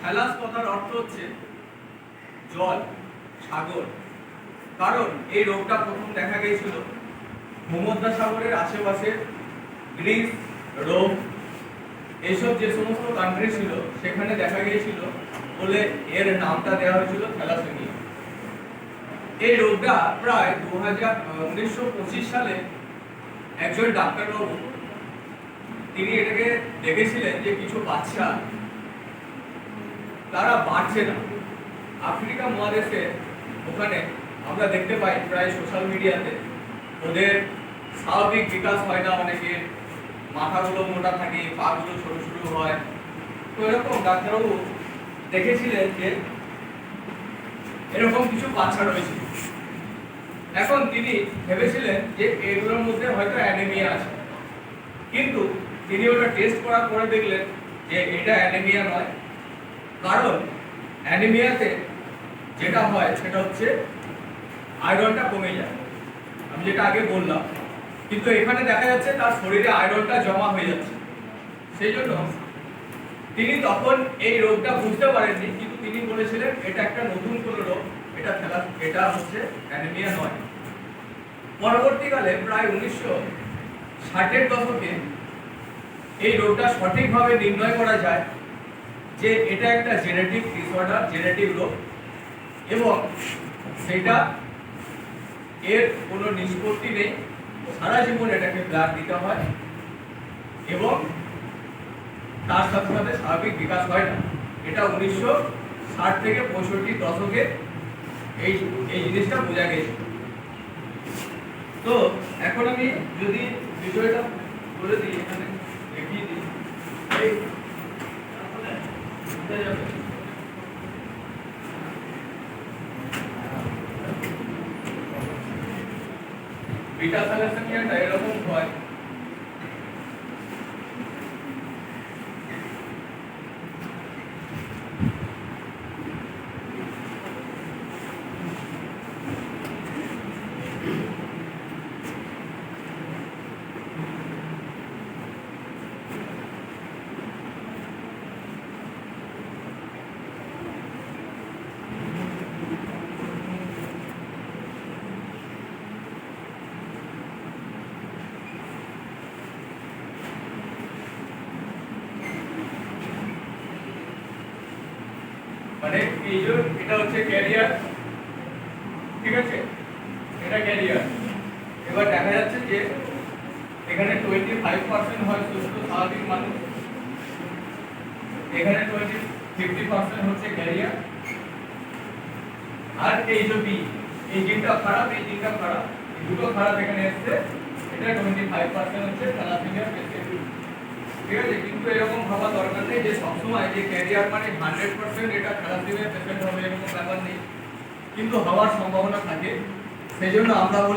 Thallus কথার অর্থ হচ্ছে জল, সাগর। কারণ এই রোগটা প্রথম দেখা গিয়েছিল ভূমধ্যসাগরের আশেপাশে গ্রিস, রোম এইসব যে সমস্ত কান্ট্রি ছিল সেখানে দেখা গিয়েছিল বলে এর নামটা দেওয়া হয়েছিল থ্যালাসেমিয়া। এই রোগটা প্রায় 1925 সালে একজন ডাক্তারবাবু তিনি এটাকে দেখেছিলেন যে কিছু বাচ্চা তারা বাড়ছে না। আফ্রিকা মহাদেশে ওখানে আমরা দেখতে পাই প্রায় সোশ্যাল মিডিয়াতে ওদের স্বাভাবিক বিকাশ হয় না, অনেকের মাথাগুলো মোটা থাকে, পাগুলো ছোট ছোট হয়। তো এরকম ডাক্তারবাবু দেখেছিলেন যে এরকম কিছু বাচ্চা রয়েছে। এখন তিনি ভেবেছিলেন যে এগুলোর মধ্যে হয়তো অ্যানিমিয়া আছে, কিন্তু তিনি ওটা টেস্ট করার পরে দেখলেন যে এটা অ্যানিমিয়া নয়। কারণ অ্যানিমিয়াতে যেটা হয় সেটা হচ্ছে আয়রনটা কমে যায়, আমি যেটা আগে বললাম। কিন্তু এখানে দেখা যাচ্ছে তার শরীরে আয়রনটা জমা হয়ে যাচ্ছে। সেই জন্য তিনি তখন এই রোগটা বুঝতে পারেননি, কিন্তু তিনি বলেছিলেন এটা একটা নতুন কোনো রোগ, এটা হচ্ছে অ্যানিমিয়া নয়। পরবর্তীকালে প্রায় 1960-এর দশকে এই রোগটা সঠিকভাবে নির্ণয় করা যায় যে এটা একটা জেনেটিক ডিসঅর্ডার, জেনেটিক রোগ, এবং সেটা এর কোনো নিষ্পত্তি নেই, সারা জীবন এটাকে ব্লাড দিতে হয় এবং তার সাথে সাথে স্বাভাবিক বিকাশ হয় না। এটা 1960 থেকে 65 দশকে এই জিনিসটা বোঝা গেছে। তো এখন আমি যদি বিষয়টা বলে দিই, এখানে দেখিয়ে দিই, বিটা থ্যালাসেমিয়াটা এরকম হয় মানে এই যে এটা হচ্ছে ক্যারিয়ার, ঠিক আছে, এটা ক্যারিয়ার। এবার দেখা যাচ্ছে যে এখানে 25% হয় সুস্থ স্বাভাবিক মানুষ, এখানে 50% হচ্ছে ক্যারিয়ার। আর এই যে বি, এই জিনটা খারাপ, এই জিনটা খারাপ, এই দুটো খারাপ এখানে এসেছে, এটা 25% হচ্ছে থ্যালাসেমিয়া পেশেন্ট, ঠিক আছে। কিন্তু এরকম ভাবা দরকার নেই যে সবসময় যে ক্যারিয়ার মানে 100% এটা থ্যালাসেমিয়া পেশেন্ট হবে, এরকম ব্যাপার নেই, কিন্তু হওয়ার সম্ভাবনা থাকে। সেই জন্য আমরা বলি